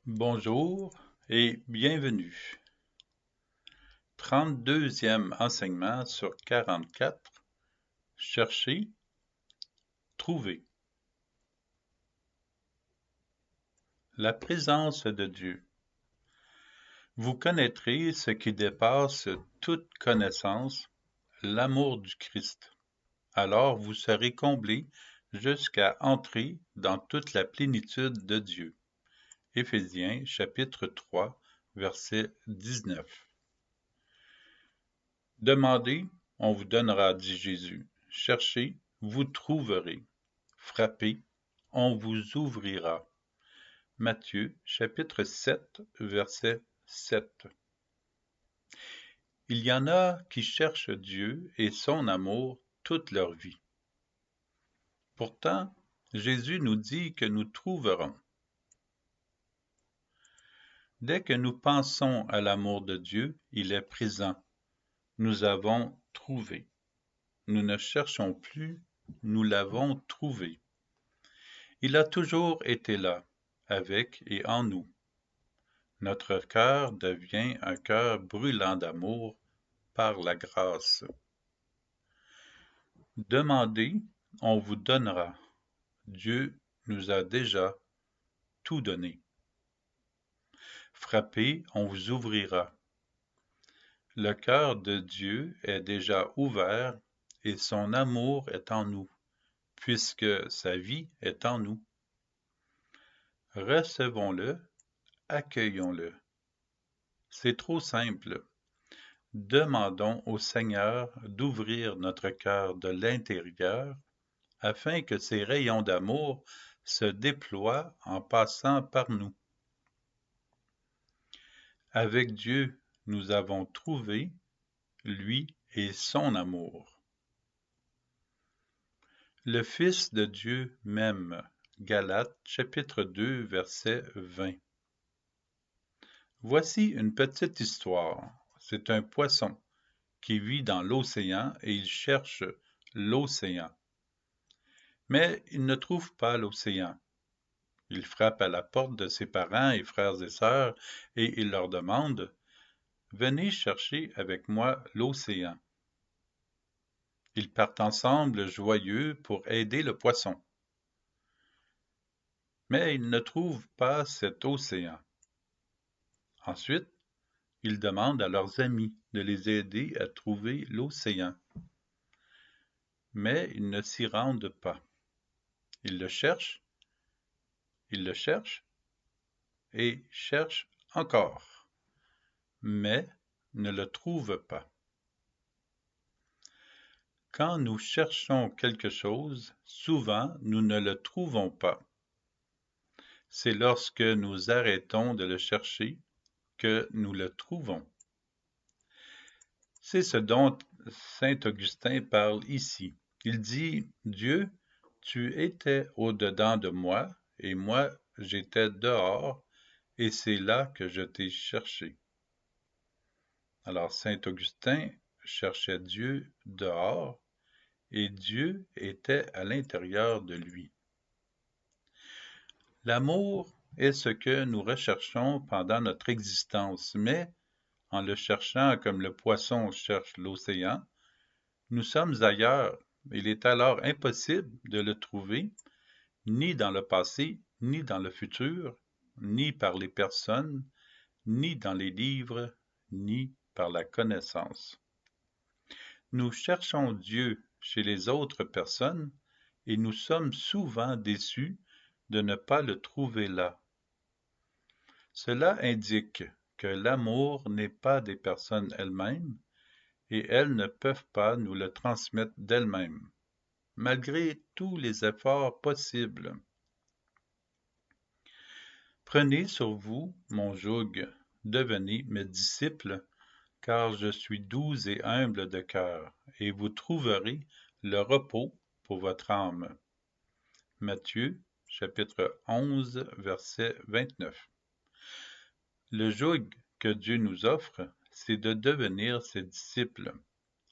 Bonjour et bienvenue. 32e enseignement sur 44. Chercher, trouver. La présence de Dieu. Vous connaîtrez ce qui dépasse toute connaissance, l'amour du Christ. Alors vous serez comblés jusqu'à entrer dans toute la plénitude de Dieu. Éphésiens chapitre 3, verset 19. Demandez, on vous donnera, dit Jésus. Cherchez, vous trouverez. Frappez, on vous ouvrira. Matthieu, chapitre 7, verset 7. Il y en a qui cherchent Dieu et son amour toute leur vie. Pourtant, Jésus nous dit que nous trouverons. Dès que nous pensons à l'amour de Dieu, il est présent. Nous avons trouvé. Nous ne cherchons plus, nous l'avons trouvé. Il a toujours été là, avec et en nous. Notre cœur devient un cœur brûlant d'amour par la grâce. Demandez, on vous donnera. Dieu nous a déjà tout donné. Frappez, on vous ouvrira. Le cœur de Dieu est déjà ouvert et son amour est en nous, puisque sa vie est en nous. Recevons-le, accueillons-le. C'est trop simple. Demandons au Seigneur d'ouvrir notre cœur de l'intérieur afin que ses rayons d'amour se déploient en passant par nous. Avec Dieu, nous avons trouvé, lui et son amour. Le Fils de Dieu m'aime. Galates, chapitre 2, verset 20. Voici une petite histoire. C'est un poisson qui vit dans l'océan et il cherche l'océan. Mais il ne trouve pas l'océan. Il frappe à la porte de ses parents et frères et sœurs et il leur demande « Venez chercher avec moi l'océan ». Ils partent ensemble joyeux pour aider le poisson. Mais ils ne trouvent pas cet océan. Ensuite, ils demandent à leurs amis de les aider à trouver l'océan. Mais ils ne s'y rendent pas. Ils le cherchent et cherchent encore, mais ne le trouvent pas. Quand nous cherchons quelque chose, souvent nous ne le trouvons pas. C'est lorsque nous arrêtons de le chercher que nous le trouvons. C'est ce dont saint Augustin parle ici. Il dit « Dieu, tu étais au-dedans de moi, et moi j'étais dehors, et c'est là que je t'ai cherché. » Alors saint Augustin cherchait Dieu dehors, et Dieu était à l'intérieur de lui. L'amour est ce que nous recherchons pendant notre existence, mais en le cherchant comme le poisson cherche l'océan, nous sommes ailleurs. Il est alors impossible de le trouver, ni dans le passé, ni dans le futur, ni par les personnes, ni dans les livres, ni par la connaissance. Nous cherchons Dieu chez les autres personnes et nous sommes souvent déçus de ne pas le trouver là. Cela indique que l'amour n'est pas des personnes elles-mêmes et elles ne peuvent pas nous le transmettre d'elles-mêmes, malgré tous les efforts possibles. Prenez sur vous mon joug, devenez mes disciples, car je suis doux et humble de cœur, et vous trouverez le repos pour votre âme. Matthieu, chapitre 11, verset 29. Le joug que Dieu nous offre, c'est de devenir ses disciples.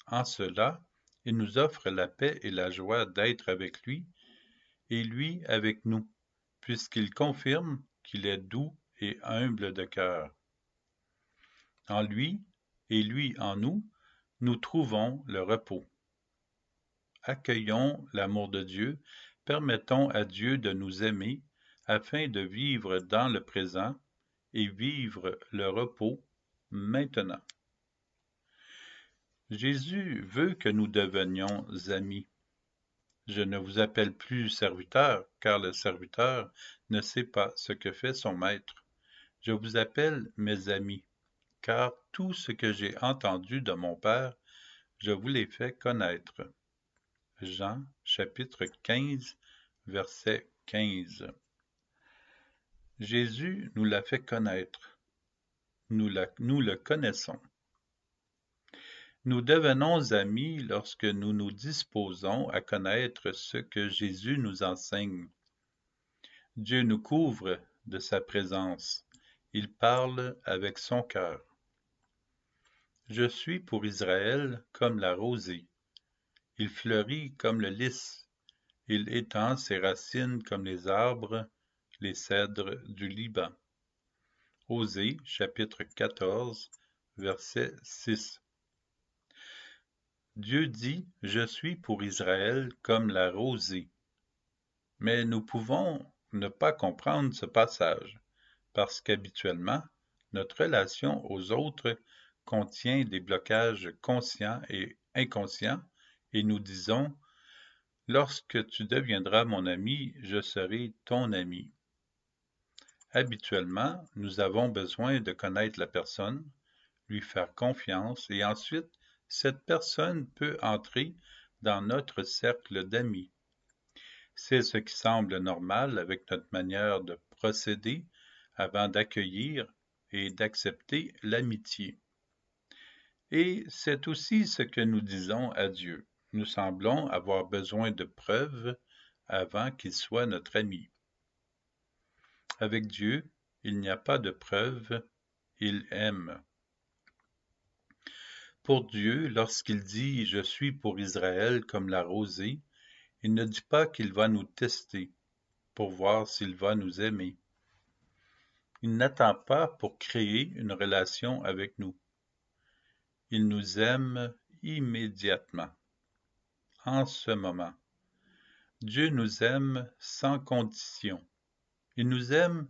En cela, il nous offre la paix et la joie d'être avec lui, et lui avec nous, puisqu'il confirme qu'il est doux et humble de cœur. En lui, et lui en nous, nous trouvons le repos. Accueillons l'amour de Dieu, permettons à Dieu de nous aimer afin de vivre dans le présent et vivre le repos maintenant. Jésus veut que nous devenions amis. Je ne vous appelle plus serviteur, car le serviteur ne sait pas ce que fait son maître. Je vous appelle mes amis, car tout ce que j'ai entendu de mon Père, je vous l'ai fait connaître. Jean, chapitre 15, verset 15. Jésus nous l'a fait connaître. Nous le connaissons. Nous devenons amis lorsque nous nous disposons à connaître ce que Jésus nous enseigne. Dieu nous couvre de sa présence. Il parle avec son cœur. Je suis pour Israël comme la rosée. Il fleurit comme le lys. Il étend ses racines comme les arbres, les cèdres du Liban. Osée, chapitre 14, verset 6. Dieu dit, je suis pour Israël comme la rosée. Mais nous pouvons ne pas comprendre ce passage, parce qu'habituellement, notre relation aux autres contient des blocages conscients et inconscients, et nous disons, lorsque tu deviendras mon ami, je serai ton ami. Habituellement, nous avons besoin de connaître la personne, lui faire confiance, et ensuite, cette personne peut entrer dans notre cercle d'amis. C'est ce qui semble normal avec notre manière de procéder avant d'accueillir et d'accepter l'amitié. Et c'est aussi ce que nous disons à Dieu. Nous semblons avoir besoin de preuves avant qu'il soit notre ami. Avec Dieu, il n'y a pas de preuves, il aime. Pour Dieu, lorsqu'il dit « Je suis pour Israël comme la rosée », il ne dit pas qu'il va nous tester pour voir s'il va nous aimer. Il n'attend pas pour créer une relation avec nous. Il nous aime immédiatement, en ce moment. Dieu nous aime sans condition. Il nous aime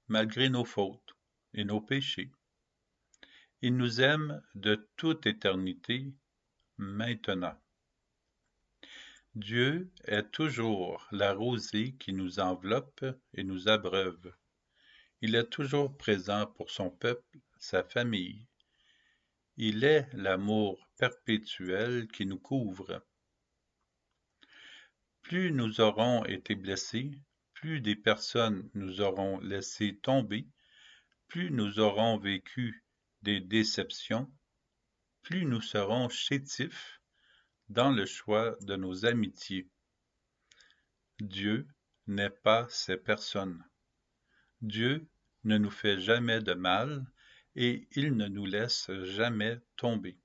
malgré nos fautes et nos péchés. Il nous aime de toute éternité, maintenant. Dieu est toujours la rosée qui nous enveloppe et nous abreuve. Il est toujours présent pour son peuple, sa famille. Il est l'amour perpétuel qui nous couvre. Plus nous aurons été blessés, plus des personnes nous auront laissé tomber, plus nous aurons vécu des déceptions, plus nous serons chétifs dans le choix de nos amitiés. Dieu n'est pas ces personnes. Dieu ne nous fait jamais de mal et il ne nous laisse jamais tomber.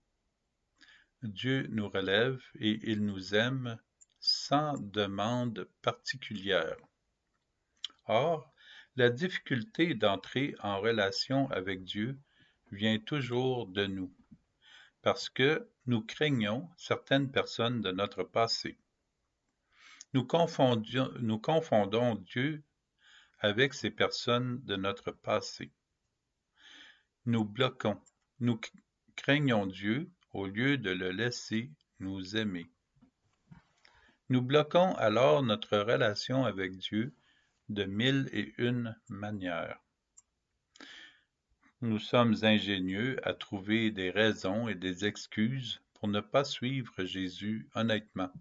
Dieu nous relève et il nous aime sans demande particulière. Or, la difficulté d'entrer en relation avec Dieu vient toujours de nous, parce que nous craignons certaines personnes de notre passé. Nous confondons Dieu avec ces personnes de notre passé. Nous bloquons, nous craignons Dieu au lieu de le laisser nous aimer. Nous bloquons alors notre relation avec Dieu de 1001 manières. Nous sommes ingénieux à trouver des raisons et des excuses pour ne pas suivre Jésus honnêtement.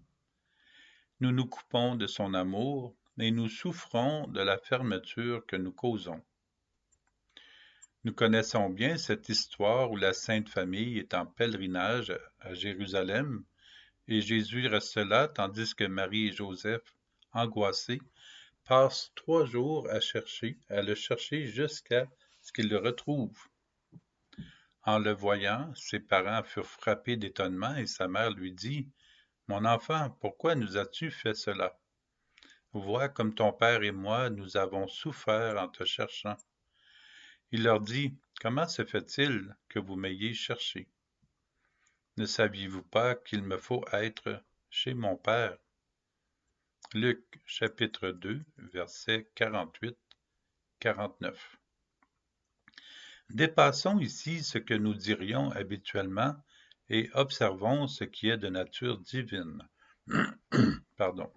Nous nous coupons de son amour et nous souffrons de la fermeture que nous causons. Nous connaissons bien cette histoire où la Sainte Famille est en pèlerinage à Jérusalem et Jésus reste là tandis que Marie et Joseph, angoissés, passent 3 jours à le chercher jusqu'à ce qu'ils le retrouvent. En le voyant, ses parents furent frappés d'étonnement et sa mère lui dit « Mon enfant, pourquoi nous as-tu fait cela? Vois comme ton père et moi nous avons souffert en te cherchant. » Il leur dit, comment se fait-il que vous m'ayez cherché? Ne saviez-vous pas qu'il me faut être chez mon Père? Luc chapitre 2, versets 48-49. Dépassons ici ce que nous dirions habituellement et observons ce qui est de nature divine. Pardon.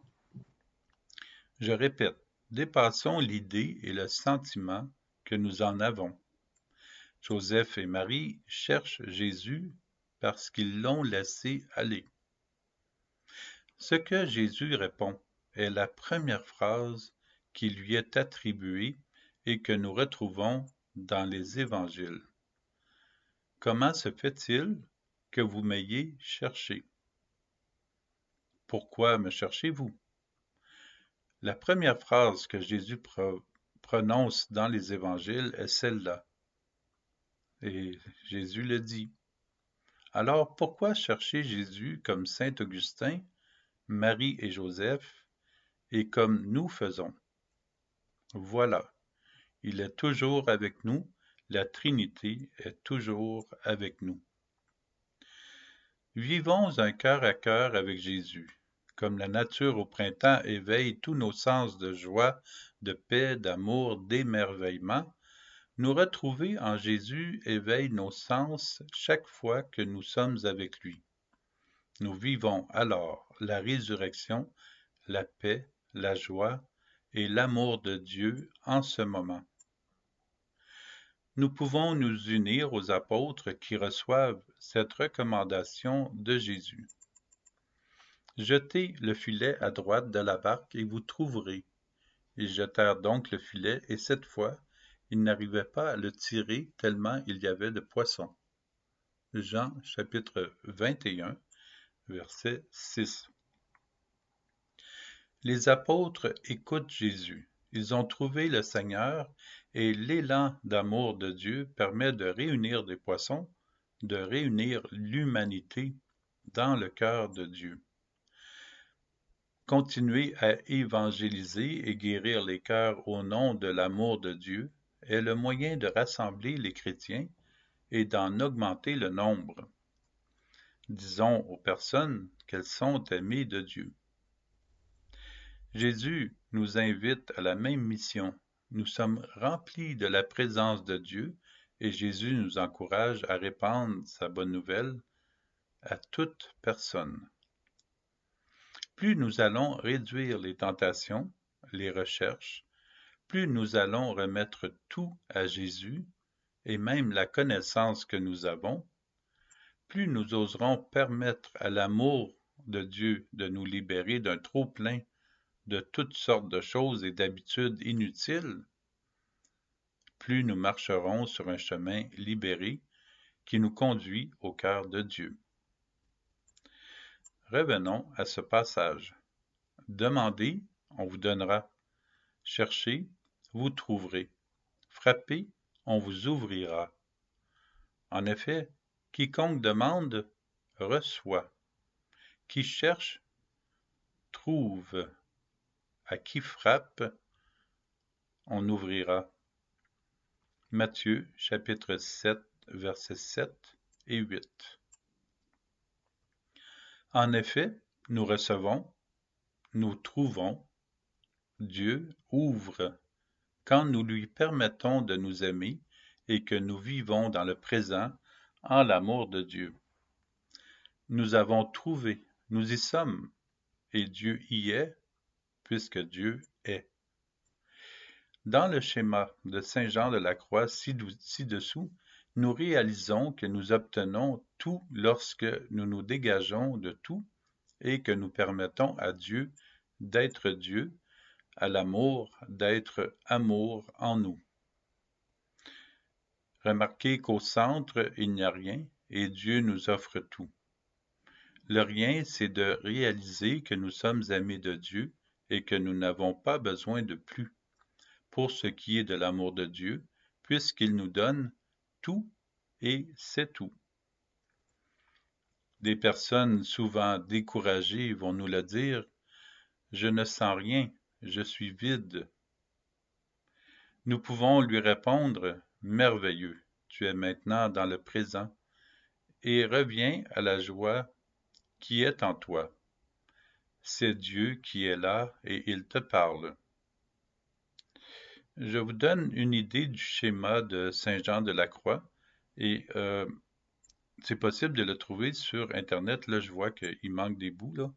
Je répète, dépassons l'idée et le sentiment que nous en avons. Joseph et Marie cherchent Jésus parce qu'ils l'ont laissé aller. Ce que Jésus répond est la première phrase qui lui est attribuée et que nous retrouvons dans les évangiles. Comment se fait-il que vous m'ayez cherché? Pourquoi me cherchez-vous? La première phrase que Jésus prononce dans les évangiles est celle-là. Et Jésus le dit. Alors pourquoi chercher Jésus comme saint Augustin, Marie et Joseph, et comme nous faisons? Voilà, il est toujours avec nous, la Trinité est toujours avec nous. Vivons un cœur à cœur avec Jésus. Comme la nature au printemps éveille tous nos sens de joie, de paix, d'amour, d'émerveillement, nous retrouver en Jésus éveille nos sens chaque fois que nous sommes avec lui. Nous vivons alors la résurrection, la paix, la joie et l'amour de Dieu en ce moment. Nous pouvons nous unir aux apôtres qui reçoivent cette recommandation de Jésus. Jetez le filet à droite de la barque et vous trouverez. Ils jetèrent donc le filet et cette fois, ils n'arrivaient pas à le tirer tellement il y avait de poissons. Jean chapitre 21, verset 6. Les apôtres écoutent Jésus. Ils ont trouvé le Seigneur et l'élan d'amour de Dieu permet de réunir des poissons, de réunir l'humanité dans le cœur de Dieu. Continuer à évangéliser et guérir les cœurs au nom de l'amour de Dieu est le moyen de rassembler les chrétiens et d'en augmenter le nombre. Disons aux personnes qu'elles sont aimées de Dieu. Jésus nous invite à la même mission. Nous sommes remplis de la présence de Dieu et Jésus nous encourage à répandre sa bonne nouvelle à toute personne. Plus nous allons réduire les tentations, les recherches, plus nous allons remettre tout à Jésus et même la connaissance que nous avons, plus nous oserons permettre à l'amour de Dieu de nous libérer d'un trop-plein de toutes sortes de choses et d'habitudes inutiles, plus nous marcherons sur un chemin libéré qui nous conduit au cœur de Dieu. Revenons à ce passage. Demandez, on vous donnera. Cherchez, vous trouverez. Frappez, on vous ouvrira. En effet, quiconque demande, reçoit. Qui cherche, trouve. À qui frappe, on ouvrira. Matthieu, chapitre 7, versets 7 et 8. En effet, nous recevons, nous trouvons, Dieu ouvre quand nous lui permettons de nous aimer et que nous vivons dans le présent en l'amour de Dieu. Nous avons trouvé, nous y sommes, et Dieu y est, puisque Dieu est. Dans le schéma de Saint Jean de la Croix ci-dessous, nous réalisons que nous obtenons tout lorsque nous nous dégageons de tout et que nous permettons à Dieu d'être Dieu, à l'amour d'être amour en nous. Remarquez qu'au centre, il n'y a rien et Dieu nous offre tout. Le rien, c'est de réaliser que nous sommes aimés de Dieu et que nous n'avons pas besoin de plus pour ce qui est de l'amour de Dieu, puisqu'il nous donne tout et c'est tout. Des personnes souvent découragées vont nous le dire, « Je ne sens rien, je suis vide. » Nous pouvons lui répondre, « merveilleux. Tu es maintenant dans le présent et reviens à la joie qui est en toi. C'est Dieu qui est là et il te parle. Je vous donne une idée du schéma de Saint Jean de la Croix et c'est possible de le trouver sur Internet. Là, je vois qu'il manque des bouts, là.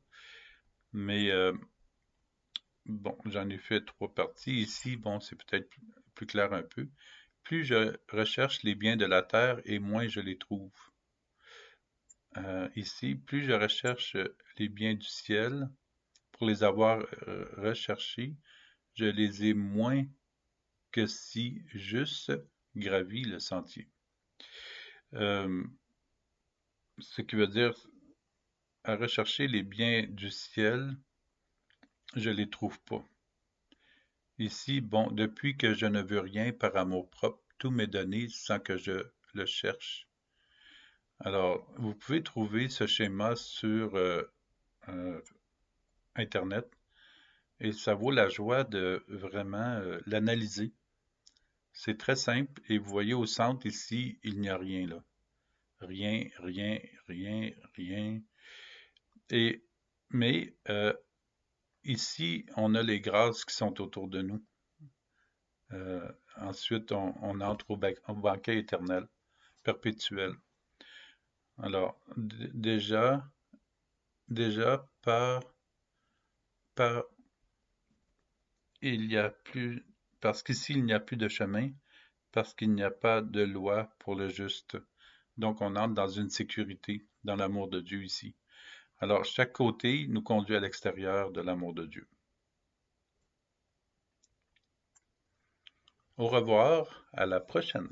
Mais bon, j'en ai fait 3 parties. Ici, bon, c'est peut-être plus clair un peu. Plus je recherche les biens de la terre et moins je les trouve. Ici, plus je recherche les biens du ciel, pour les avoir recherchés, je les ai moins que si juste gravi le sentier. Ce qui veut dire, à rechercher les biens du ciel, je les trouve pas. Ici, bon, depuis que je ne veux rien par amour propre, tout m'est donné sans que je le cherche. Alors, vous pouvez trouver ce schéma sur euh, Internet et ça vaut la joie de vraiment l'analyser. C'est très simple et vous voyez au centre ici, il n'y a rien là. Rien, rien, rien, rien. Et, mais ici, on a les grâces qui sont autour de nous. Ensuite, on entre au banquet éternel, perpétuel. Alors, déjà, par, il y a plus, parce qu'ici, il n'y a plus de chemin, parce qu'il n'y a pas de loi pour le juste. Donc, on entre dans une sécurité, dans l'amour de Dieu ici. Alors, chaque côté nous conduit à l'extérieur de l'amour de Dieu. Au revoir, à la prochaine.